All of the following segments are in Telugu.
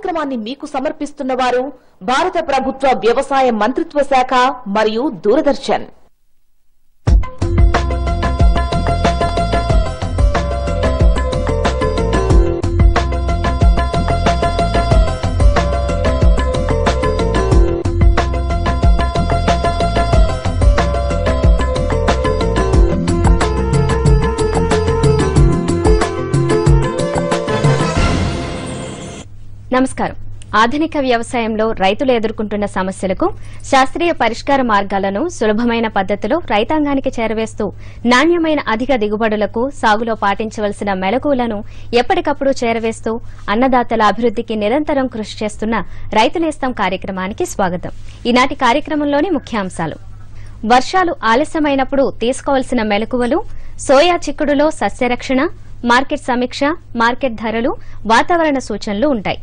కార్యక్రమాన్ని మీకు సమర్పిస్తున్నవారు భారత ప్రభుత్వ వ్యవసాయ మంత్రిత్వ శాఖ మరియు దూరదర్శన్. నమస్కారం. ఆధునిక వ్యవసాయంలో రైతులు ఎదుర్కొంటున్న సమస్యలకు శాస్త్రీయ పరిష్కార మార్గాలను సులభమైన పద్దతిలో రైతాంగానికి చేరవేస్తూ నాణ్యమైన అధిక దిగుబడులకు సాగులో పాటించవలసిన మెలకువలను ఎప్పటికప్పుడు చేరవేస్తూ అన్నదాతల అభివృద్ధికి నిరంతరం కృషి చేస్తున్న రైతు నేస్తం కార్యక్రమానికి స్వాగతం. ఈనాటి కార్యక్రమంలోని ముఖ్యాంశాలు: వర్షాలు ఆలస్యమైనప్పుడు తీసుకోవాల్సిన మెలకువలు, సోయా చిక్కుడులో సస్యరక్షణ, మార్కెట్ సమీక్ష, మార్కెట్ ధరలు, వాతావరణ సూచనలు ఉంటాయి.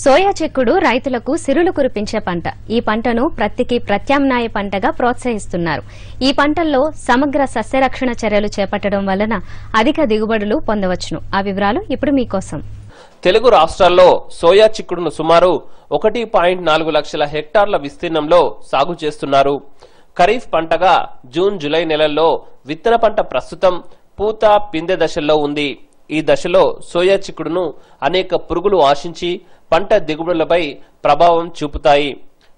సోయా చిక్కుడు రైతులకు సిరులు కురిపించే పంట. ఈ పంటను ప్రత్తికి ప్రత్యామ్నాయ పంటగా ప్రోత్సహిస్తున్నారు. ఈ పంటల్లో సమగ్ర సస్యరక్షణ చర్యలు చేపట్టడం వలన అధిక దిగుబడులు పొందవచ్చును. ఆ వివరాలు ఇప్పుడు మీకోసం. తెలుగు రాష్ట్రాల్లో సోయా చిక్కుడును సుమారు 1.4 లక్షల హెక్టార్ల విస్తీర్ణంలో సాగు చేస్తున్నారు. ఖరీఫ్ పంటగా జూన్ జూలై నెలల్లో విత్తన పంట ప్రస్తుతం పూత పిందె దశల్లో ఉంది. ఈ దశలో సోయా చిక్కుడును అనేక పురుగులు ఆశించి పంట దిగుబడులపై ప్రభావం చూపుతాయి.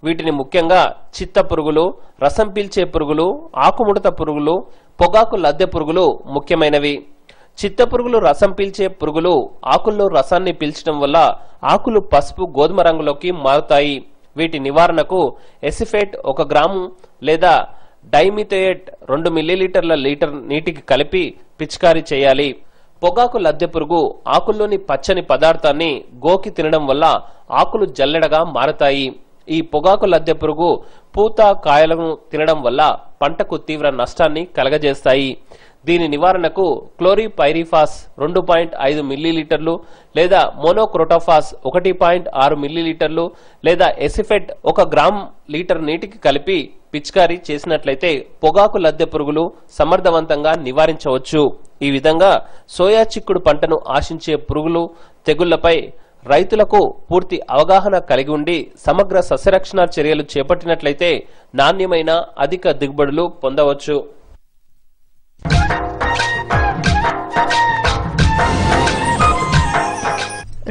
వీటిని ముఖ్యంగా చిత్త పురుగులు, రసం పీల్చే పురుగులు, ఆకుముడత పురుగులు, పొగాకు లద్దె పురుగులు ముఖ్యమైనవి. చిత్త పురుగులు రసం పీల్చే పురుగులు ఆకుల్లో రసాన్ని పీల్చడం వల్ల ఆకులు పసుపు గోధుమ రంగులోకి మారుతాయి. వీటి నివారణకు ఎసిఫేట్ 1 గ్రాము లేదా డైమిథోయేట్ 2 మిల్లీలీటర్ల లీటర్ నీటికి కలిపి పిచికారీ చేయాలి. పొగాకు లద్దె పురుగు ఆకుల్లోని పచ్చని పదార్థాన్ని గోకి తినడం వల్ల ఆకులు జల్లెడగా మారతాయి. ఈ పొగాకు లద్దె పురుగు పూత కాయలను తినడం వల్ల పంటకు తీవ్ర నష్టాన్ని కలగజేస్తాయి. దీని నివారణకు క్లోరిపైరిఫాస్ 2.5 మిల్లీలీటర్లు లేదా మోనోక్రోటోఫాస్ 1.6 మిల్లీలీటర్లు లేదా ఎసిఫెట్ 1 గ్రామ్ లీటర్ నీటికి కలిపి పిచికారీ చేసినట్లయితే పొగాకు లద్దె పురుగులు సమర్థవంతంగా నివారించవచ్చు. ఈ విధంగా సోయా చిక్కుడు పంటను ఆశించే పురుగులు, తెగుళ్లపై రైతులకు పూర్తి అవగాహన కలిగి ఉండి సమగ్ర సస్యరక్షణ చర్యలు చేపట్టినట్లయితే నాణ్యమైన అధిక దిగుబడులు పొందవచ్చు.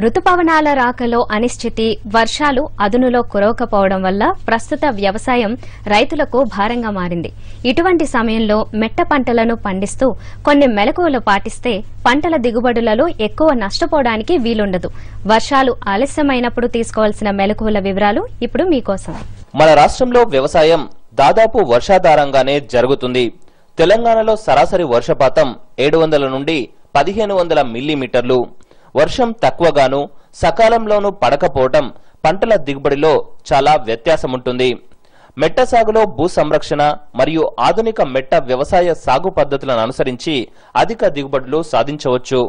రుతుపవనాల రాకలో అనిశ్చితి, వర్షాలు అదునులో కురవకపోవడం వల్ల ప్రస్తుత వ్యవసాయం రైతులకు భారంగా మారింది. ఇటువంటి సమయంలో మెట్ట పంటలను పండిస్తూ కొన్ని మెలకువలు పాటిస్తే పంటల దిగుబడులలో ఎక్కువ నష్టపోవడానికి వీలుండదు. వర్షాలు ఆలస్యమైనప్పుడు తీసుకోవాల్సిన మెలకువల వివరాలు ఇప్పుడు మీకోసం. మన రాష్ట్రంలో వ్యవసాయం దాదాపు వర్షాధారంగానే జరుగుతుంది. తెలంగాణలో సరాసరి వర్షపాతం 700 నుండి 1500 మిల్లీమీటర్లు. వర్షం తక్కువగాను సకాలంలోనూ పడకపోవటం పంటల దిగుబడిలో చాలా వ్యత్యాసముంటుంది. మెట్ట సాగులో భూ సంరక్షణ మరియు ఆధునిక మెట్ట వ్యవసాయ సాగు పద్ధతులను అనుసరించి అధిక దిగుబడులు సాధించవచ్చు.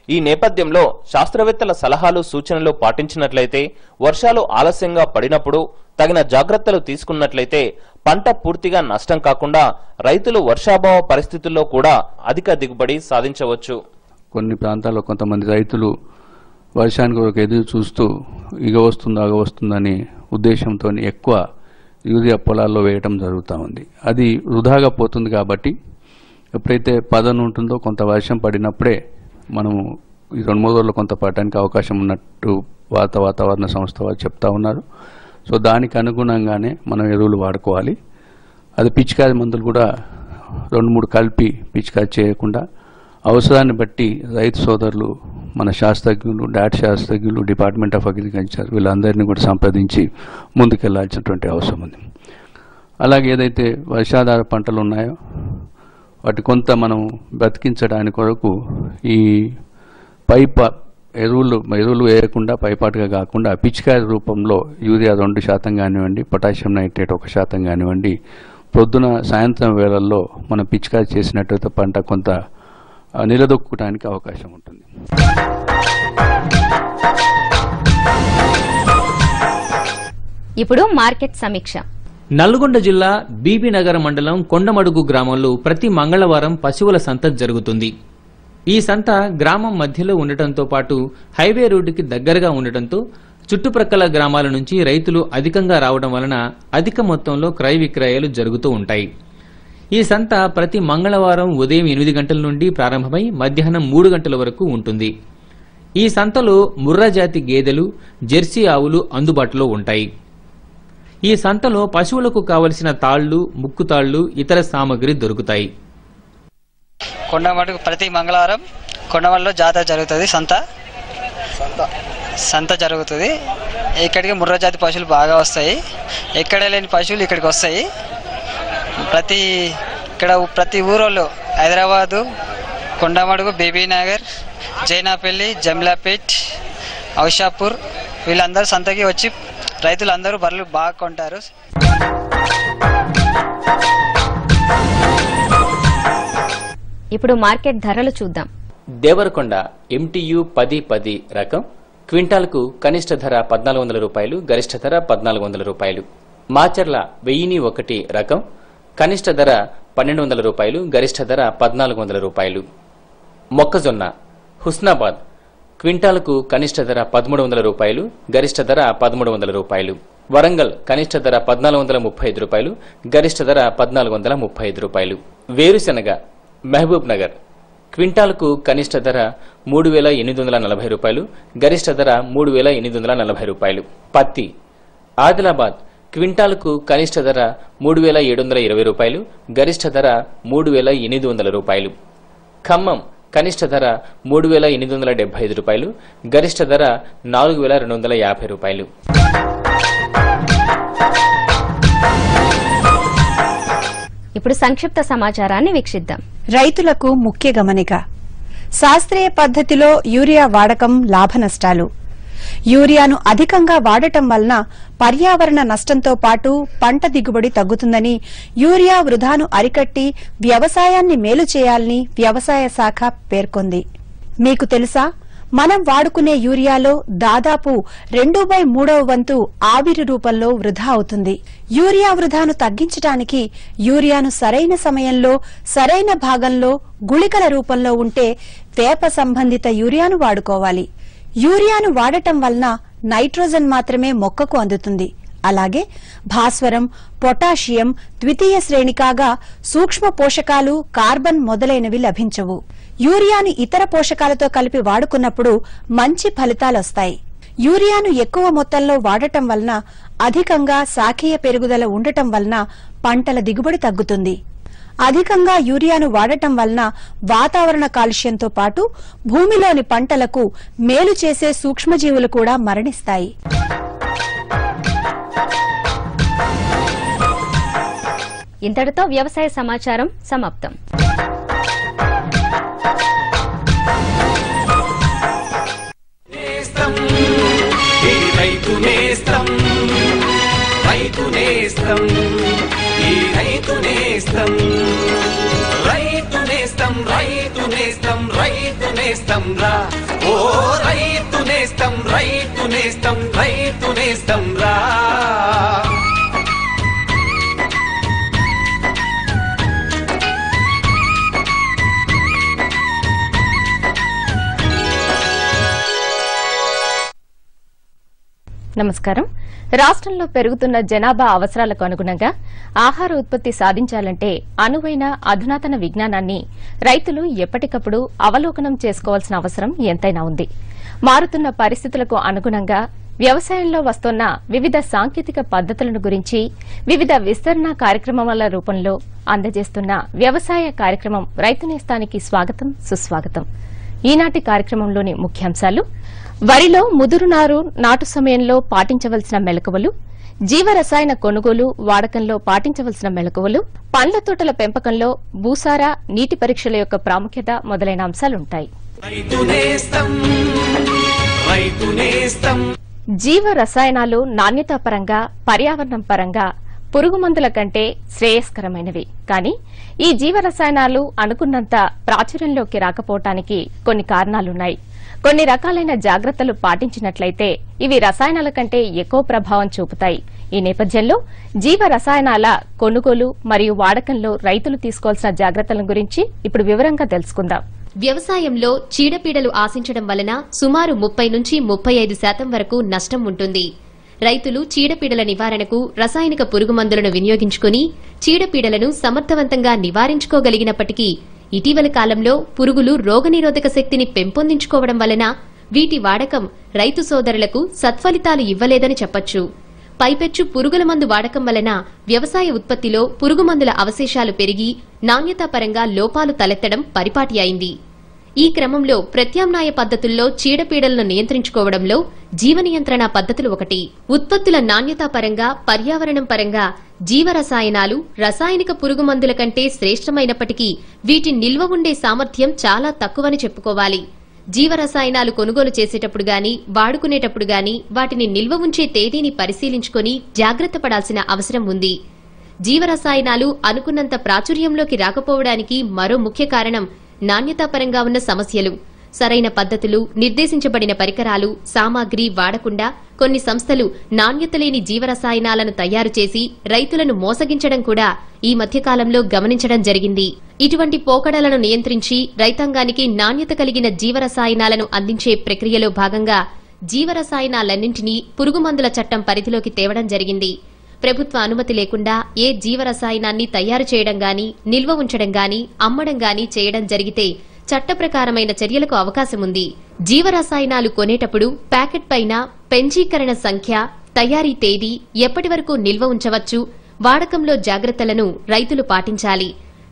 ఈ నేపథ్యంలో శాస్త్రవేత్తల సలహాలు సూచనలు పాటించినట్లయితే, వర్షాలు ఆలస్యంగా పడినప్పుడు తగిన జాగ్రత్తలు తీసుకున్నట్లయితే పంట పూర్తిగా నష్టం కాకుండా రైతులు వర్షాభావ పరిస్థితుల్లో కూడా అధిక దిగుబడి సాధించవచ్చు. కొన్ని ప్రాంతాల్లో కొంతమంది రైతులు వర్షానికి ఒక ఎదురు చూస్తూ ఇగ వస్తుందా అగ వస్తుందని ఉద్దేశంతో ఎక్కువ యూరియా పొలాల్లో వేయటం జరుగుతూ ఉంది. అది వృధాగా పోతుంది. కాబట్టి ఎప్పుడైతే పదను ఉంటుందో కొంత వర్షం పడినప్పుడే మనము ఈ 2-3 రోజుల్లో కొంత పడటానికి అవకాశం ఉన్నట్టు వాతావరణ సంస్థ వారు చెప్తా ఉన్నారు. సో దానికి అనుగుణంగానే మనం ఎరువులు వాడుకోవాలి. అది పిచికారి మందులు కూడా 2-3 కలిపి పిచికారి చేయకుండా అవసరాన్ని బట్టి రైతు సోదరులు, మన శాస్త్రజ్ఞులు, డాట్ శాస్త్రజ్ఞులు, డిపార్ట్మెంట్ ఆఫ్ అగ్రికల్చర్ వీళ్ళందరినీ కూడా సంప్రదించి ముందుకెళ్లాల్సినటువంటి అవసరం ఉంది. అలాగే ఏదైతే వర్షాధార పంటలు ఉన్నాయో వాటి కొంత మనం బ్రతికించడానికి కొరకు ఈ ఎరువులు వేయకుండా పైపాటుగా కాకుండా పిచికారి రూపంలో యూరియా 2% కానివ్వండి, పొటాషియం నైట్రేట్ 1% కానివ్వండి, పొద్దున సాయంత్రం వేళల్లో మనం పిచికారి చేసినట్టయితే పంట కొంత నిలదొక్కడానికి అవకాశం ఉంటుంది. ఇప్పుడు మార్కెట్ సమీక్ష. నల్గొండ జిల్లా బీబీనగర్ మండలం కొండమడుగు గ్రామంలో ప్రతి మంగళవారం పశువుల సంత జరుగుతుంది. ఈ సంత గ్రామం మధ్యలో ఉండటంతో పాటు హైవే రోడ్డుకి దగ్గరగా ఉండటంతో చుట్టుప్రక్కల గ్రామాల నుంచి రైతులు అధికంగా రావడం వలన అధిక మొత్తంలో క్రయ విక్రయాలు జరుగుతూ ఉంటాయి. ఈ సంత ప్రతి మంగళవారం ఉదయం 8 గంటల నుండి ప్రారంభమై మధ్యాహ్నం 3 గంటల వరకు ఉంటుంది. ఈ సంతలో ముర్రా జాతి గేదెలు, జెర్సీ ఆవులు అందుబాటులో ఉంటాయి. ఈ సంతలో పశువులకు కావలసిన తాళ్లు, ముక్కుతాళ్లు, ఇతర సామగ్రి దొరుకుతాయి. కొండమడుగు ప్రతి మంగళవారం కొండమల్లో జాతర జరుగుతుంది. సంత జరుగుతుంది. ఇక్కడికి ముర్రా జాతి పశువులు బాగా వస్తాయి. ఎక్కడ లేని పశువులు ఇక్కడికి వస్తాయి. ప్రతి ఊరోళ్ళు హైదరాబాదు, కొండమడుగు, బేబీనగర్, జైనాపల్లి, జమ్లాపేట్, ఔషాపూర్ వీళ్ళందరూ సంతకి వచ్చి రైతులందరూ బర్రెలు బాగా కొంటారు. ఇప్పుడు మార్కెట్ ధరలు చూద్దాం. దేవరకొండ MTU 1010 రకం క్వింటాల్కు కనిష్ట ధర 1400 రూపాయలు, గరిష్ట ధర 1400 రూపాయలు. మాచర్ల 1001 రకం కనిష్ట ధర 1200 రూపాయలు, గరిష్ట ధర 1400 రూపాయలు. మొక్కజొన్న హుస్నాబాద్ క్వింటాల్కు కనిష్ట ధర 1300 రూపాయలు, గరిష్ట ధర 1300 రూపాయలు. వరంగల్ కనిష్ట ధర 1435 రూపాయలు, గరిష్ట ధర 1435 రూపాయలు. వేరుశెనగ మహబూబ్ నగర్ క్వింటాల్కు కనిష్ట ధర 3840 రూపాయలు, గరిష్ట ధర 3840 రూపాయలు. పత్తి ఆదిలాబాద్ క్వింటాల్కు కనిష్ట ధర 3720 రూపాయలు, గరిష్ట ధర 3800 రూపాయలు. ఖమ్మం కనిష్ట ధర 3875 రూపాయలు, గరిష్ట ధర 4250 రూపాయలు. ఇప్పుడు సంక్షిప్త సమాచారాన్ని వీక్షిద్దాం. రైతులకు ముఖ్య గమనిక. శాస్త్రీయ పద్ధతిలో యూరియా వాడకం లాభనష్టాలు. యూరియాను అధికంగా వాడటం వలన పర్యావరణ నష్టంతో పాటు పంట దిగుబడి తగ్గుతుందని, యూరియా వృధాను అరికట్టి వ్యవసాయాన్ని మేలు చేయాలని వ్యవసాయ శాఖ పేర్కొంది. మీకు తెలుసా, మనం వాడుకునే యూరియాలో దాదాపు 2/3 వంతు ఆవిరి రూపంలో వృధా అవుతుంది. యూరియా వృధాను తగ్గించడానికి యూరియాను సరైన సమయంలో, సరైన భాగంలో, గుళికల రూపంలో ఉంటే వేప సంబంధిత యూరియాను వాడుకోవాలి. యూరియాను వాడటం వలన నైట్రోజన్ మాత్రమే మొక్కకు అందుతుంది. అలాగే భాస్వరం, పొటాషియం ద్వితీయ శ్రేణి కాగా సూక్ష్మ పోషకాలు, కార్బన్ మొదలైనవి లభించవు. యూరియాను ఇతర పోషకాలతో కలిపి వాడుకున్నప్పుడు మంచి ఫలితాలొస్తాయి. యూరియాను ఎక్కువ మొత్తంలో వాడటం వలన అధికంగా శాఖీయ పెరుగుదల ఉండటం వలన పంటల దిగుబడి తగ్గుతుంది. అధికంగా యూరియాను వాడటం వలన వాతావరణ కాలుష్యంతో పాటు భూమిలోని పంటలకు మేలు చేసే సూక్ష్మజీవులు కూడా మరణిస్తాయి. ఇంతటితో వ్యవసాయ సమాచారం సమాప్తం. నమస్కారం. రాష్ట్రంలో పెరుగుతున్న జనాభా అవసరాలకు అనుగుణంగా ఆహార ఉత్పత్తి సాధించాలంటే అనువైన అధునాతన విజ్ఞానాన్ని రైతులు ఎప్పటికప్పుడు అవలోకనం చేసుకోవాల్సిన అవసరం ఎంతైనా ఉంది. మారుతున్న పరిస్థితులకు అనుగుణంగా వ్యవసాయంలో వస్తున్న వివిధ సాంకేతిక పద్దతులను గురించి వివిధ విస్తరణ కార్యక్రమాల రూపంలో అందజేస్తున్న వ్యవసాయ కార్యక్రమం రైతు నేస్తానికి స్వాగతం, సుస్వాగతం. ఈనాటి కార్యక్రమంలోని ముఖ్యాంశాలు: వరిలో ముదురు నారు నాటు సమయంలో పాటించవలసిన మెళకువలు, జీవరసాయన కొనుగోలు వాడకంలో పాటించవలసిన మెళకువలు, పండ్ల తోటల పెంపకంలో భూసార, నీటి పరీక్షల యొక్క ప్రాముఖ్యత మొదలైన అంశాలుంటాయి. జీవ రసాయనాలు నాణ్యతా పరంగా, పర్యావరణం పరంగా పురుగుమందుల కంటే శ్రేయస్కరమైనవి. కానీ ఈ జీవ రసాయనాలు అనుకున్నంత ప్రాచుర్యంలోకి రాకపోవటానికి కొన్ని కారణాలున్నాయి. కొన్ని రకాలైన జాగ్రత్తలు పాటించినట్లయితే ఇవి రసాయనాల కంటే ఎక్కువ ప్రభావం చూపుతాయి. ఈ నేపథ్యంలో జీవ రసాయనాల కొనుగోలు మరియు వాడకంలో రైతులు తీసుకోవాల్సిన జాగ్రత్తల గురించి ఇప్పుడు వివరంగా తెలుసుకుందాం. వ్యవసాయంలో చీడపీడలు ఆశించడం వలన సుమారు 30 నుంచి 35% వరకు నష్టం ఉంటుంది. రైతులు చీడపీడల నివారణకు రసాయనిక పురుగుమందులను వినియోగించుకుని చీడపీడలను సమర్థవంతంగా నివారించుకోగలిగినప్పటికీ ఇటీవల కాలంలో పురుగులు రోగనిరోధక శక్తిని పెంపొందించుకోవడం వలన వీటి వాడకం రైతు సోదరులకు సత్ఫలితాలు ఇవ్వలేదని చెప్పొచ్చు. పైపెచ్చు పురుగుల మందు వాడకం వలన వ్యవసాయ ఉత్పత్తిలో పురుగుమందుల అవశేషాలు పెరిగి నాణ్యతాపరంగా లోపాలు తలెత్తడం పరిపాటి అయింది. ఈ క్రమంలో ప్రత్యామ్నాయ పద్ధతుల్లో చీడపీడలను నియంత్రించుకోవడంలో జీవ నియంత్రణ పద్ధతులు ఒకటి. ఉత్పత్తుల నాణ్యతాపరంగా, పర్యావరణం పరంగా జీవరసాయనాలు రసాయనిక పురుగుమందుల కంటే శ్రేష్టమైనప్పటికీ వీటి నిల్వ ఉండే సామర్థ్యం చాలా తక్కువని చెప్పుకోవాలి. జీవరసాయనాలు కొనుగోలు చేసేటప్పుడు గాని, వాడుకునేటప్పుడు గాని వాటిని నిల్వ ఉంచే తేదీని పరిశీలించుకుని జాగ్రత్త పడాల్సిన అవసరం ఉంది. జీవరసాయనాలు అనుకున్నంత ప్రాచుర్యంలోకి రాకపోవడానికి మరో ముఖ్య కారణం నాణ్యతాపరంగా ఉన్న సమస్యలు. సరైన పద్ధతులు, నిర్దేశించబడిన పరికరాలు, సామాగ్రి వాడకుండా కొన్ని సంస్థలు నాణ్యత లేని జీవరసాయనాలను తయారు చేసి రైతులను మోసగించడం కూడా ఈ మధ్యకాలంలో గమనించడం జరిగింది. ఇటువంటి పోకడలను నియంత్రించి రైతాంగానికి నాణ్యత కలిగిన జీవరసాయనాలను అందించే ప్రక్రియలో భాగంగా జీవరసాయనాలన్నింటినీ పురుగుమందుల చట్టం పరిధిలోకి తేవడం జరిగింది. ప్రభుత్వ అనుమతి లేకుండా ఏ జీవరసాయనాన్ని తయారు చేయడం గాని, నిల్వ ఉంచడం గాని, అమ్మడం గాని చేయడం జరిగితే చట్ట ప్రకారమైన చర్యలకు అవకాశముంది. జీవరసాయనాలు కొనేటప్పుడు ప్యాకెట్ పైన పెంచీకరణ సంఖ్య, తయారీ తేదీ, ఎప్పటి వరకు నిల్వ ఉంచవచ్చు, వాడకంలో జాగ్రత్తలను రైతులు పాటించాలి.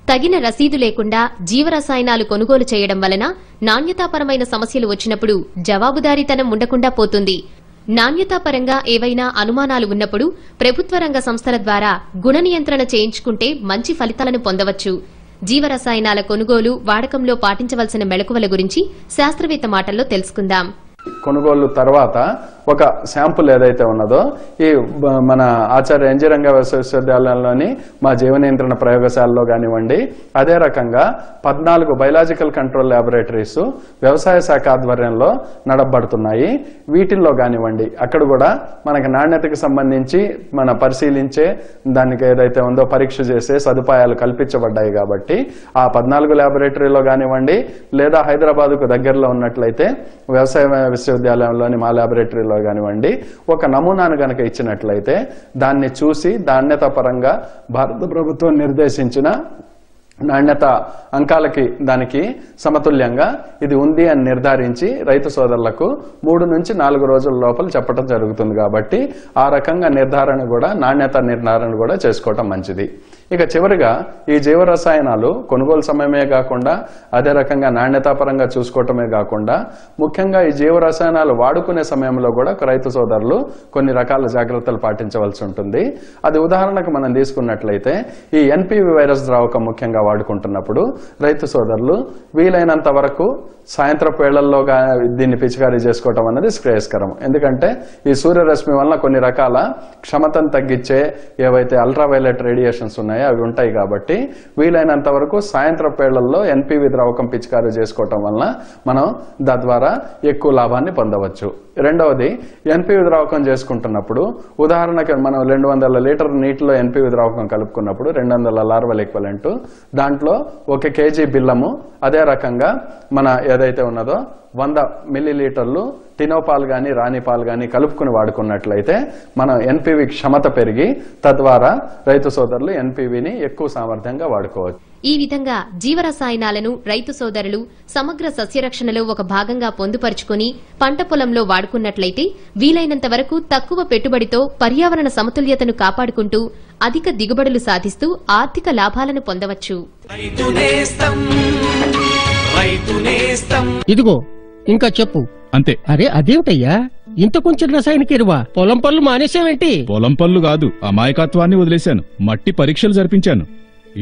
తగిన రసీదు లేకుండా జీవరసాయనాలు కొనుగోలు చేయడం వలన నాణ్యతాపరమైన సమస్యలు వచ్చినప్పుడు జవాబుదారీతనం ఉండకుండా పోతుంది. నాణ్యతాపరంగా ఏవైనా అనుమానాలు ఉన్నప్పుడు ప్రభుత్వ రంగ సంస్థల ద్వారా గుణ నియంత్రణ చేయించుకుంటే మంచి ఫలితాలను పొందవచ్చు. జీవరసాయనాల కొనుగోలు, వాడకంలో పాటించవలసిన మెళకువల గురించి శాస్త్రవేత్త మాటల్లో తెలుసుకుందాం. కొనుగోలు తర్వాత ఒక శాంపుల్ ఏదైతే ఉన్నదో ఈ మన ఆచార్య ఎన్జీ రంగా విశ్వవిద్యాలయంలోని మా జీవ నియంత్రణ ప్రయోగశాలలో కానివ్వండి, అదే రకంగా 14 బయలాజికల్ కంట్రోల్ ల్యాబొరేటరీస్ వ్యవసాయ శాఖ ఆధ్వర్యంలో నడపబడుతున్నాయి. వీటిల్లో కానివ్వండి అక్కడ కూడా మనకి నాణ్యతకు సంబంధించి మన పరిశీలించే దానికి ఏదైతే ఉందో పరీక్ష చేసే సదుపాయాలు కల్పించబడ్డాయి. కాబట్టి ఆ 14 ల్యాబొరేటరీలో కానివ్వండి, లేదా హైదరాబాద్కు దగ్గరలో ఉన్నట్లయితే వ్యవసాయ విశ్వవిద్యాలయంలోని మా ల్యాబొరేటరీలో కానివ్వండి ఒక నమూనాను గనక ఇచ్చినట్లయితే దాన్ని చూసి నాణ్యత పరంగా భారత ప్రభుత్వం నిర్దేశించిన నాణ్యత అంకాలకి దానికి సమతుల్యంగా ఇది ఉంది అని నిర్ధారించి రైతు సోదరులకు 3 నుంచి 4 రోజుల లోపల చెప్పడం జరుగుతుంది. కాబట్టి ఆ రకంగా నిర్ధారణ కూడా, నాణ్యత నిర్ధారణ కూడా చేసుకోవటం మంచిది. ఇక చివరిగా ఈ జీవరసాయనాలు కొనుగోలు సమయమే కాకుండా అదే రకంగా నాణ్యతాపరంగా చూసుకోవటమే కాకుండా ముఖ్యంగా ఈ జీవరసాయనాలు వాడుకునే సమయంలో కూడా రైతు సోదరులు కొన్ని రకాల జాగ్రత్తలు పాటించవలసి ఉంటుంది. అది ఉదాహరణకు మనం తీసుకున్నట్లయితే ఈ ఎన్పివి వైరస్ ద్రావకం ముఖ్యంగా వాడుకుంటున్నప్పుడు రైతు సోదరులు వీలైనంత వరకు సాయంత్రపు వేళల్లో దీన్ని పిచికారీ చేసుకోవటం అనేది శ్రేయస్కరం. ఎందుకంటే ఈ సూర్యరశ్మి వలన కొన్ని రకాల క్షమతను తగ్గించే ఏవైతే అల్ట్రావైలెట్ రేడియేషన్స్ ఉన్నాయో అవి ఉంటాయి. కాబట్టి వీలైనంత వరకు సాయంత్రపు వేళల్లో ఎన్పివి ద్రావకం పిచికారీ చేసుకోవటం వలన మనం తద్వారా ఎక్కువ లాభాన్ని పొందవచ్చు. రెండవది, ఎన్పివి ద్రావకం చేసుకుంటున్నప్పుడు ఉదాహరణకి మనం 200 లీటర్ నీటిలో ఎన్పివి ద్రావకం కలుపుకున్నప్పుడు 200 లార్వల్ ఈక్వలెంట్, దాంట్లో 1 కేజీ బిల్లము, అదే రకంగా మన ఏదైతే ఉన్నదో 100 మిల్లీలీటర్లు టినోపాల్ గాని, రాణిపాల్ గాని కలుపుకుని వాడుకున్నట్లయితే మనం ఎన్పివి క్షమత పెరిగి తద్వారా రైతు సోదరులు ఎన్పివిని ఎక్కువ సామర్థ్యంగా వాడుకోవచ్చు. ఈ విధంగా జీవరసాయనాలను రైతు సోదరులు సమగ్ర సస్యరక్షణలో ఒక భాగంగా పొందుపరుచుకుని పంట పొలంలో వాడుకున్నట్లయితే వీలైనంత వరకు తక్కువ పెట్టుబడితో పర్యావరణ సమతుల్యతను కాపాడుకుంటూ అధిక దిగుబడులు సాధిస్తూ ఆర్థిక లాభాలను పొందవచ్చు. ఇదిగో ఇంకా చెప్పు. అంతే. అరే అదేమిటయ్యా, ఇంత కొంచెం రసాయనిక ఎరువా? పొలం పనులు మానేసావేంటి? పొలం పనులు కాదు, అమాయకత్వాన్ని వదిలేశాను. మట్టి పరీక్షలు జరిపించాను.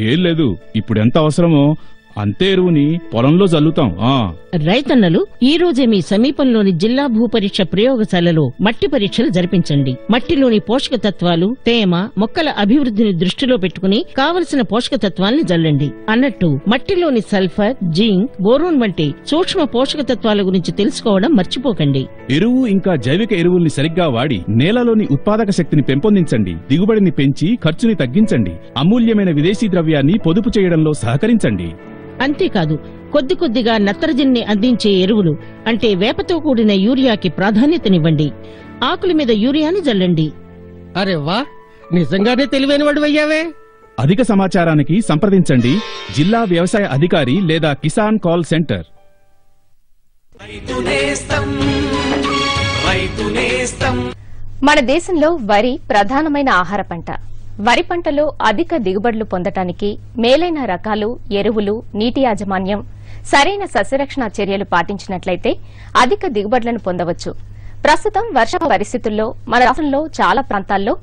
ఏం లేదు, ఇప్పుడెంత అవసరమో అంతే ఎరువుని పొలంలో జల్లుతాం. రైతన్నలు ఈ రోజే మీ సమీపంలోని జిల్లా భూపరీక్ష ప్రయోగశాలలో మట్టి పరీక్షలు జరిపించండి. మట్టిలోని పోషక తత్వాలు, తేమ, మొక్కల అభివృద్ధిని దృష్టిలో పెట్టుకుని కావలసిన పోషక తత్వాల్ని జల్లండి. అన్నట్టు మట్టిలోని సల్ఫర్, జింక్, బోరోన్ వంటి సూక్ష్మ పోషక తత్వాల గురించి తెలుసుకోవడం మర్చిపోకండి. ఎరువు ఇంకా జైవిక ఎరువుల్ని సరిగ్గా వాడి నేలలోని ఉత్పాదక శక్తిని పెంపొందించండి. దిగుబడిని పెంచి ఖర్చుని తగ్గించండి. అమూల్యమైన విదేశీ ద్రవ్యాన్ని పొదుపు చేయడంలో సహకరించండి. అంతేకాదు కొద్ది కొద్దిగా నత్రజనిని అందించే ఎరువులు అంటే వేపతో కూడిన యూరియాకి ప్రాధాన్యతనివ్వండి. ఆకుల మీద యూరియాని జల్లండి. అరే వా, నిజంగానే తెలివైన వాడు అయ్యావే. అధిక సమాచారానికి సంప్రదించండి జిల్లా వ్యవసాయ అధికారి లేదా కిసాన్ కాల్ సెంటర్. మన దేశంలో వరి ప్రధానమైన ఆహార పంట. వరి పంటలో అధిక దిగుబడులు పొందటానికి మేలైన రకాలు, ఎరువులు, నీటి యాజమాన్యం, సరైన సస్యరక్షణ చర్యలు పాటించినట్లయితే అధిక దిగుబడులను పొందవచ్చు. ప్రస్తుతం వర్ష పరిస్థితుల్లో మన రాష్ట్రంలో చాలా ప్రాంతాల్లో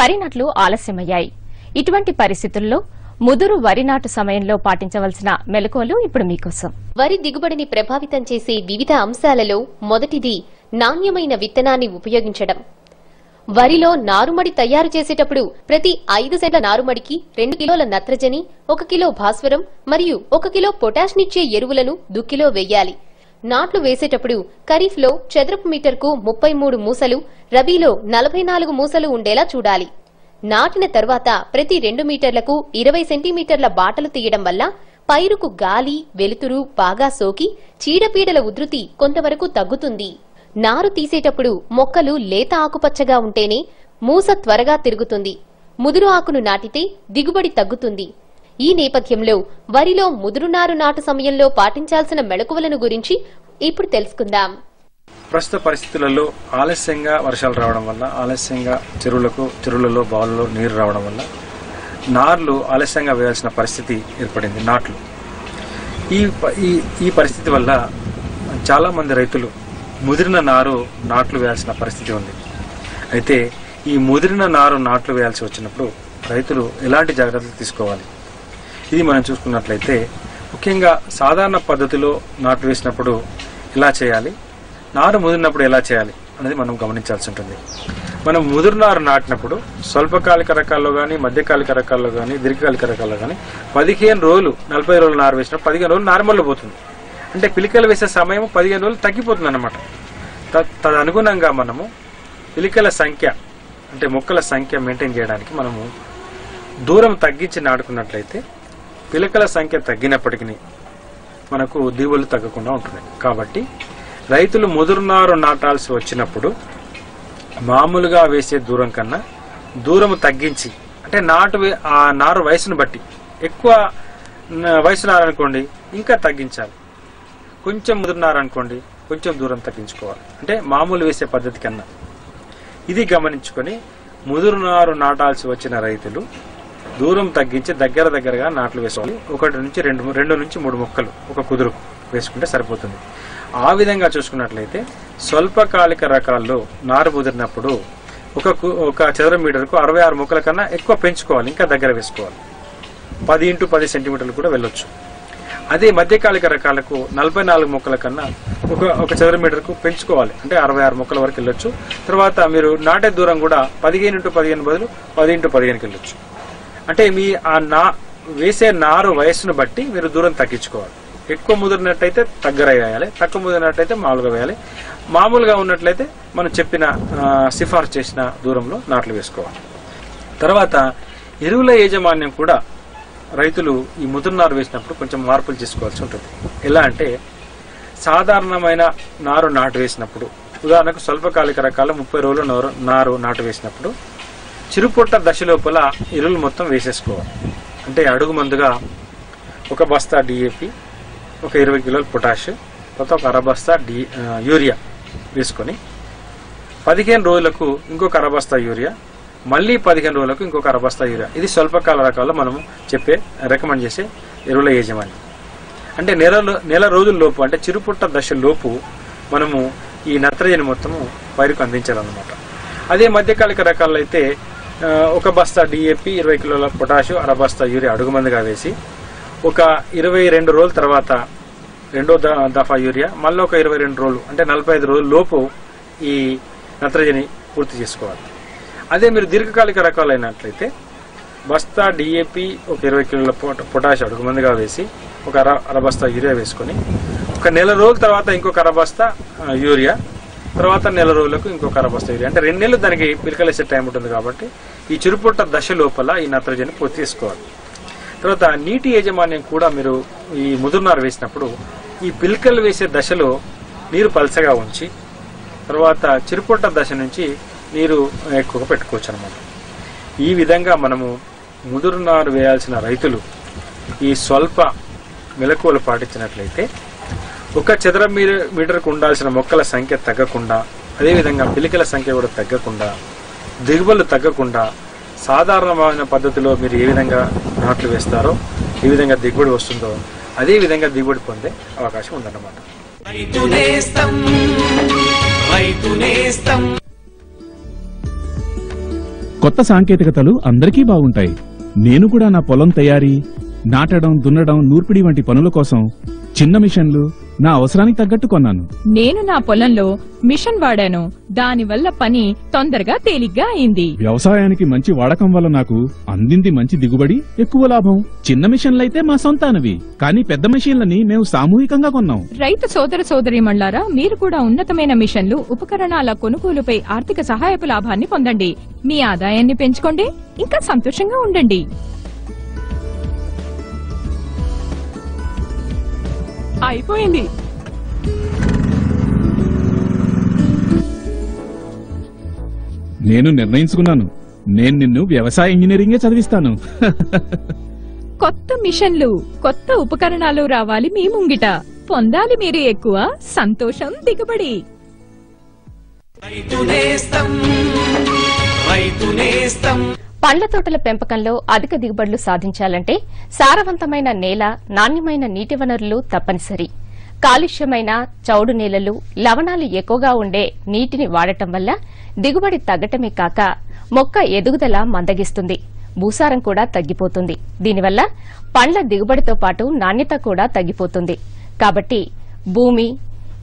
వరి నాట్లు ఆలస్యమయ్యాయి. ఇటువంటి పరిస్థితుల్లో ముదురు వరి నాటు సమయంలో పాటించవలసిన మెలకువలు ఇప్పుడు మీకోసం. వరి దిగుబడిని ప్రభావితం చేసే వివిధ అంశాలలో మొదటిది నాణ్యమైన విత్తనాన్ని ఉపయోగించడం. వరిలో నారుమడి తయారు చేసేటప్పుడు ప్రతి 5 సెంట్ల నారుమడికి 2 కిలోల నత్రజని, 1 కిలో భాస్వరం మరియు 1 కిలో పొటాష్నిచ్చే ఎరువులను దుక్కిలో వేయాలి. నాట్లు వేసేటప్పుడు ఖరీఫ్లో చదరపు మీటర్కు 33 మూసలు, రబీలో 44 మూసలు ఉండేలా చూడాలి. నాటిన తర్వాత ప్రతి 2 మీటర్లకు 20 సెంటీమీటర్ల బాటలు తీయడం వల్ల పైరుకు గాలి, వెలుతురు బాగా సోకి చీడపీడల ఉధృతి కొంతవరకు తగ్గుతుంది. నారు తీసేటప్పుడు మొక్కలు లేత ఆకుపచ్చగా ఉంటేనే మూస త్వరగా తిరుగుతుంది. ముదురు ఆకును నాటితే దిగుబడి తగ్గుతుంది. ఈ నేపథ్యంలో వరిలో ముదురు నారు నాటు సమయంలో పాటించాల్సిన మెళకువలను గురించి ఇప్పుడు తెలుసుకుందాం. ప్రస్తుత పరిస్థితులలో ఆలస్యంగా వర్షాలు రావడం వల్ల, ఆలస్యంగా చెరువులలో బావులలో నీరు రావడం వల్ల నార్లు ఆలస్యంగా వేయాల్సిన పరిస్థితి ఏర్పడింది. నాట్లు ఈ పరిస్థితి వల్ల చాలా మంది రైతులు ముదిరిన నారు నాట్లు వేయాల్సిన పరిస్థితి ఉంది. అయితే ఈ ముదిరిన నారు నాట్లు వేయాల్సి వచ్చినప్పుడు రైతులు ఎలాంటి జాగ్రత్తలు తీసుకోవాలి? ఇది మనం చూసుకున్నట్లయితే ముఖ్యంగా సాధారణ పద్ధతిలో నాట్లు వేసినప్పుడు ఎలా చేయాలి, నారు ముదిరినప్పుడు ఎలా చేయాలి అనేది మనం గమనించాల్సి ఉంటుంది. మనం ముదురు నారు నాటినప్పుడు స్వల్పకాలిక రకాల్లో కానీ, మధ్యకాలిక రకాల్లో కానీ, దీర్ఘకాలిక రకాల్లో కానీ 15 రోజులు 40 రోజులు నారు వేసినప్పుడు 15 రోజులు నార్మల్లో పోతుంది. అంటే పిలికలు వేసే సమయం 15 రోజులు తగ్గిపోతుంది అన్నమాట. తదనుగుణంగా మనము పిలికల సంఖ్య అంటే మొక్కల సంఖ్య మెయింటైన్ చేయడానికి మనము దూరం తగ్గించి నాటుకున్నట్లయితే పిలకల సంఖ్య తగ్గినప్పటికీ మనకు దిగుబడులు తగ్గకుండా ఉంటున్నాయి. కాబట్టి రైతులు ముదురు నారు నాటాల్సి వచ్చినప్పుడు మామూలుగా వేసే దూరం కన్నా దూరం తగ్గించి, అంటే ఆ నారు వయసును బట్టి ఎక్కువ వయసు నారు అనుకోండి ఇంకా తగ్గించాలి, కొంచెం ముదురు నారు అనుకోండి కొంచెం దూరం తగ్గించుకోవాలి, అంటే మామూలు వేసే పద్ధతి కన్నా. ఇది గమనించుకొని ముదురు నారు నాటాల్సి వచ్చిన రైతులు దూరం తగ్గించి దగ్గరగా నాట్లు వేసుకోవాలి. 1 నుంచి 2 నుంచి 3 మొక్కలు ఒక కుదురు వేసుకుంటే సరిపోతుంది. ఆ విధంగా చూసుకున్నట్లయితే స్వల్పకాలిక రకాల్లో నారు ముదిరినప్పుడు ఒక చదరపు మీటర్కు 66 మొక్కల కన్నా ఎక్కువ పెంచుకోవాలి, ఇంకా దగ్గర వేసుకోవాలి. 10 x 10 సెంటీమీటర్లు కూడా వెళ్ళొచ్చు. అదే మధ్యకాలిక రకాలకు 44 మొక్కల కన్నా ఒక చదరపు మీటర్కు పెంచుకోవాలి, అంటే 66 మొక్కల వరకు వెళ్ళొచ్చు. తర్వాత మీరు నాటే దూరం కూడా 15 x 15 బదులు 10 x 15కి వెళ్ళొచ్చు. అంటే మీ వేసే నారు వయస్సును బట్టి మీరు దూరం తగ్గించుకోవాలి. ఎక్కువ ముదిరినట్టయితే దగ్గర వేయాలి, తక్కువ ముదిరినట్టయితే మామూలుగా వేయాలి. మామూలుగా ఉన్నట్లయితే మనం చెప్పిన సిఫార్సు చేసిన దూరంలో నాట్లు వేసుకోవాలి. తర్వాత ఎరువుల యాజమాన్యం కూడా రైతులు ఈ ముదురు నారు వేసినప్పుడు కొంచెం మార్పులు చేసుకోవాల్సి ఉంటుంది. ఎలా అంటే సాధారణమైన నారు నాటు వేసినప్పుడు, ఉదాహరణకు స్వల్పకాలిక రకాల 30 రోజులు నారు నాటు వేసినప్పుడు చిరుపొట్ట దశ లోపల ఎరువులు మొత్తం వేసేసుకోవాలి. అంటే అడుగు మందుగా 1 బస్తా డిఏపి, ఒక 20 కిలోల పొటాష్, తర్వాత ఒక 1/2 బస్తా యూరియా వేసుకొని 15 రోజులకు ఇంకొక 1/2 బస్తా యూరియా, మళ్ళీ 15 రోజులకు ఇంకొక 1/2 బస్తా యూరియా. ఇది స్వల్పకాల రకాల్లో మనము రికమెండ్ చేసే ఎరువుల యాజమాన్యం. అంటే నెల రోజుల లోపు, అంటే చిరుపుట్ట దశ లోపు మనము ఈ నత్రజని మొత్తము పైరుకు అందించాలన్నమాట. అదే మధ్యకాలిక రకాల్లో అయితే 1 బస్తా డిఏపి, 20 కిలోల పొటాషు, 1/2 బస్తా యూరియా అడుగుమందుగా వేసి ఒక 22 రోజుల తర్వాత 2వ దఫా యూరియా, మళ్ళీ ఒక 22 రోజులు అంటే 45 రోజుల లోపు ఈ నత్రజని పూర్తి చేసుకోవాలి. అదే మీరు దీర్ఘకాలిక రకాలు అయినట్లయితే బస్తా డిఏపి, ఒక 20 కిలోల పొటాష్ అడుగుమందుగా వేసి ఒక 1/2 బస్తా యూరియా వేసుకొని ఒక నెల రోజుల తర్వాత ఇంకొక 1/2 బస్తా యూరియా, తర్వాత నెల రోజులకు ఇంకొక 1/2 బస్తా యూరియా, అంటే 2 నెలలు దానికి పిలకలేసే టైం ఉంటుంది. కాబట్టి ఈ చిరుపుట్ట దశ లోపల ఈ నత్రజని పూర్తి చేసుకోవాలి. తర్వాత నీటి యాజమాన్యం కూడా మీరు ఈ ముదురు నారు వేసినప్పుడు ఈ పిలకలు వేసే దశలో నీరు పలచగా ఉంచి తర్వాత చిరుపొట్ట దశ నుంచి నీరు ఎక్కువగా పెట్టుకోవచ్చు అన్నమాట. ఈ విధంగా మనము ముదురు నారు వేయాల్సిన రైతులు ఈ స్వల్ప మెలకువలు పాటించినట్లయితే ఒక చదర మీటర్కు ఉండాల్సిన మొక్కల సంఖ్య తగ్గకుండా, అదేవిధంగా పిలికల సంఖ్య కూడా తగ్గకుండా, దిగుబడులు తగ్గకుండా సాధారణమైన పద్ధతిలో మీరు ఏ విధంగా నాట్లు వేస్తారో ఏ విధంగా దిగుబడి వస్తుందో అదే విధంగా దిగుబడి పొందే అవకాశం ఉందన్నమాట. కొత్త సాంకేతికతలు అందరికీ బాగుంటాయి. నేను కూడా నా పొలం తయారీ, నాటడం, దున్నడం, నూర్పిడి వంటి పనుల కోసం చిన్న మిషన్లు నా అవసరానికి తగ్గట్టు కొన్నాను. నేను నా పొలంలో మిషన్ వాడాను. దానివల్ల పని తొందరగా తేలిగ్గా అయింది. వ్యవసాయానికి మంచి వాడకం వల్ల నాకు అందింది మంచి దిగుబడి, ఎక్కువ లాభం. చిన్న మిషన్లైతే మా సొంతానవి, కానీ పెద్ద మిషన్లని మేము సామూహికంగా కొన్నాం. రైతు సోదర సోదరీమణులారా, మీరు కూడా ఉన్నతమైన మిషన్లు, ఉపకరణాల కొనుగోలుపై ఆర్థిక సహాయపు లాభాన్ని పొందండి. మీ ఆదాయాన్ని పెంచుకోండి, ఇంకా సంతోషంగా ఉండండి. అయిపోయింది. నేను నిర్ణయించుకున్నాను, నేను నిన్ను వ్యవసాయ ఇంజనీరింగే చదివిస్తాను. కొత్త మిషన్లు, కొత్త ఉపకరణాలు రావాలి మీ ముంగిట. పొందాలి మీరు ఎక్కువ సంతోషం, దిగుబడి. పండ్ల తోటల పెంపకంలో అధిక దిగుబడులు సాధించాలంటే సారవంతమైన నేల, నాణ్యమైన నీటి వనరులు తప్పనిసరి. కాలుష్యమైన చౌడు నేలలు, లవణాలు ఎక్కువగా ఉండే నీటిని వాడటం వల్ల దిగుబడి తగ్గటమే కాక మొక్క ఎదుగుదల మందగిస్తుంది, భూసారం కూడా తగ్గిపోతుంది. దీనివల్ల పండ్ల దిగుబడితో పాటు నాణ్యత కూడా తగ్గిపోతుంది. కాబట్టి భూమి,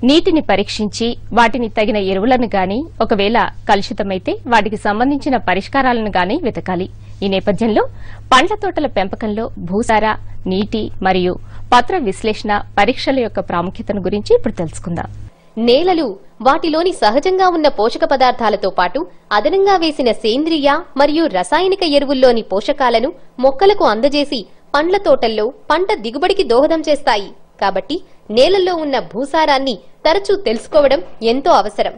నీటిని పరీక్షించి వాటిని తగిన ఎరువులను గాని, ఒకవేళ కలుషితమైతే వాటికి సంబంధించిన పరిష్కారాలను గాని వెతకాలి. ఈ నేపథ్యంలో పండ్ల తోటల పెంపకంలో భూసార, నీటి మరియు పత్ర విశ్లేషణ పరీక్షల యొక్క ప్రాముఖ్యతను గురించి ఇప్పుడు తెలుసుకుందాం. నేలలు వాటిలోని సహజంగా ఉన్న పోషక పదార్థాలతో పాటు అదనంగా వేసిన సేంద్రియ మరియు రసాయనిక ఎరువుల్లోని పోషకాలను మొక్కలకు అందజేసి పండ్ల తోటల్లో పంట దిగుబడికి దోహదం చేస్తాయి. కాబట్టి నేలల్లో ఉన్న భూసారాన్ని తరచూ తెలుసుకోవడం ఎంతో అవసరం.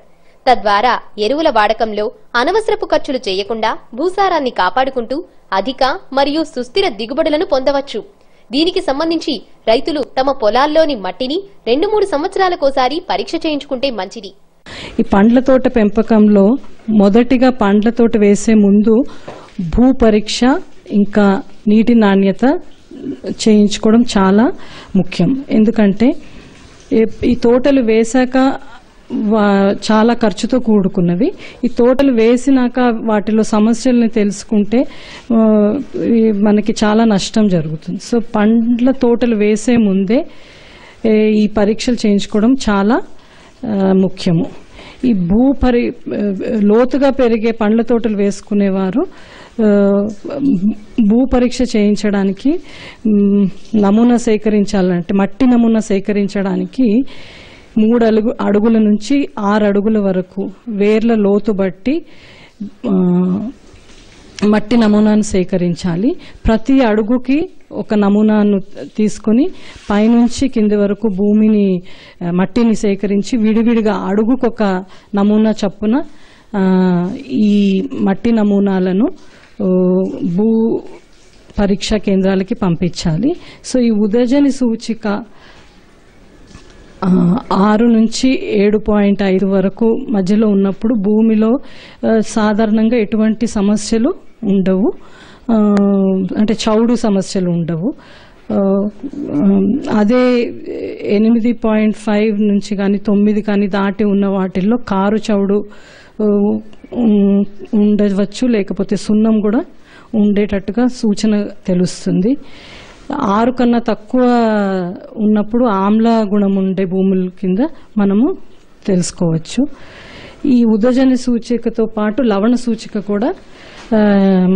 తద్వారా ఎరువుల వాడకంలో అనవసరపు ఖర్చులు చేయకుండా భూసారాన్ని కాపాడుకుంటూ అధిక మరియు సుస్థిర దిగుబడులను పొందవచ్చు. దీనికి సంబంధించి రైతులు తమ పొలాల్లోని మట్టిని 2-3 సంవత్సరాలకోసారి పరీక్ష చేయించుకుంటే మంచిది. ఈ పండ్ల తోట పెంపకంలో మొదటిగా పండ్ల తోట వేసే ముందు భూ పరీక్ష ఇంకా నీటి నాణ్యత చేయించుకోవడం చాలా ముఖ్యం. ఎందుకంటే ఈ తోటలు వేశాక చాలా ఖర్చుతో కూడుకున్నవి. ఈ తోటలు వేసినాక వాటిలో సమస్యల్ని తెలుసుకుంటే మనకి చాలా నష్టం జరుగుతుంది. సో పండ్ల తోటలు వేసే ముందే ఈ పరీక్షలు చేయించుకోవడం చాలా ముఖ్యము. ఈ లోతుగా పెరిగే పండ్ల తోటలు వేసుకునేవారు భూ పరీక్ష చేయించడానికి, నమూనా సేకరించాలంటే మట్టి నమూనా సేకరించడానికి 3 అడుగుల నుంచి 6 అడుగుల వరకు వేర్ల లోతు బట్టి మట్టి నమూనాను సేకరించాలి. ప్రతి అడుగుకి ఒక నమూనాను తీసుకొని పైనుంచి కింది వరకు మట్టిని సేకరించి విడివిడిగా అడుగుకొక నమూనా చొప్పున ఈ మట్టి నమూనాలను భూ పరీక్షా కేంద్రాలకి పంపించాలి. సో ఈ ఉదజని సూచిక 6 నుంచి 7.5 వరకు మధ్యలో ఉన్నప్పుడు భూమిలో సాధారణంగా ఎటువంటి సమస్యలు ఉండవు, అంటే చౌడు సమస్యలు ఉండవు. అదే 8.5 నుంచి కానీ 9 కానీ దాటి ఉన్న వాటిల్లో కారు చౌడు ఉండవచ్చు, లేకపోతే సున్నం కూడా ఉండేటట్టుగా సూచన తెలుస్తుంది. 6 కన్నా తక్కువ ఉన్నప్పుడు ఆమ్ల గుణం ఉండే భూముల కింద మనము తెలుసుకోవచ్చు. ఈ ఉదజని సూచికతో పాటు లవణ సూచిక కూడా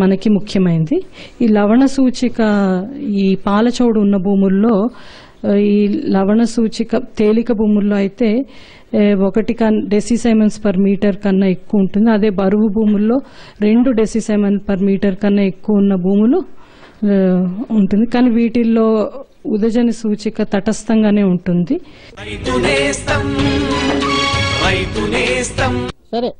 మనకి ముఖ్యమైనది. ఈ లవణ సూచిక ఈ పాలచౌడు ఉన్న భూముల్లో ఈ లవణ సూచిక తేలిక భూముల్లో అయితే 1 డెసిసైమన్స్ పర్ మీటర్ కన్నా ఎక్కువ ఉంటుంది. అదే బరువు భూముల్లో 2 డెసిసైమన్ పర్ మీటర్ కన్నా ఎక్కువ ఉన్న భూములు ఉంటుంది. కానీ వీటిల్లో ఉదజని సూచిక తటస్థంగానే ఉంటుంది. సరే,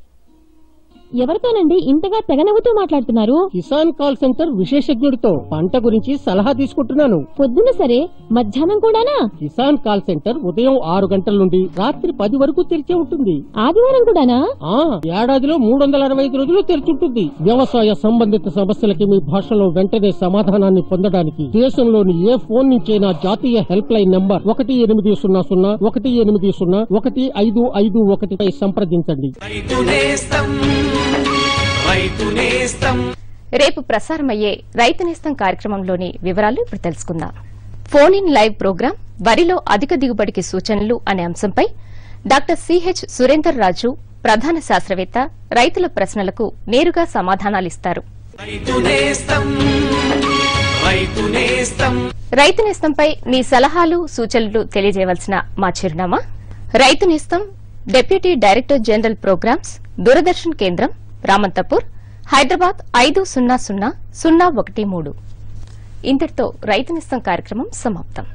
ఎవరితోనండి ఇంతగా తెగనవ్వుతూ మాట్లాడుతున్నారు? కిసాన్ కాల్ సెంటర్ విశేషజ్ఞుడితో పంట గురించి సలహా తీసుకుంటున్నాను. పొద్దున సరే, మధ్యాహ్నం కూడానా? కిసాన్ కాల్ సెంటర్ ఉదయం 6 గంటల నుండి రాత్రి 10 వరకు తెరిచే ఉంటుంది. ఆదివారం కూడానా? ఏడాదిలో 365 రోజులు తెరిచుంటుంది. వ్యవసాయ సంబంధిత సమస్యలకి మీ భాషలో వెంటనే సమాధానాన్ని పొందడానికి దేశంలోని ఏ ఫోన్ నుంచైనా జాతీయ హెల్ప్ లైన్ నంబర్ 1800-180-15551పై సంప్రదించండి. రేపు ప్రసారమయ్యే రైతు నేస్తం కార్యక్రమంలోని వివరాలు ఇప్పుడు తెలుసుకుందాం. ఫోన్ ఇన్ లైవ్ ప్రోగ్రాం వరిలో అధిక దిగుబడికి సూచనలు అనే అంశంపై డాక్టర్ సిహెచ్ సురేందర్ రాజు, ప్రధాన శాస్త్రవేత్త, రైతుల ప్రశ్నలకు నేరుగా సమాధానాలిస్తారు. రైతు నేస్తంపై మీ సలహాలు, సూచనలు తెలియజేయవలసిన మా చిరునామా Rythu Nestham, deputy director general programmes, Doordarshan కేంద్రం, రామంతపూర్, హైదరాబాద్ 500013. ఇంతటితో రైతు నేస్తం కార్యక్రమం సమాప్తం.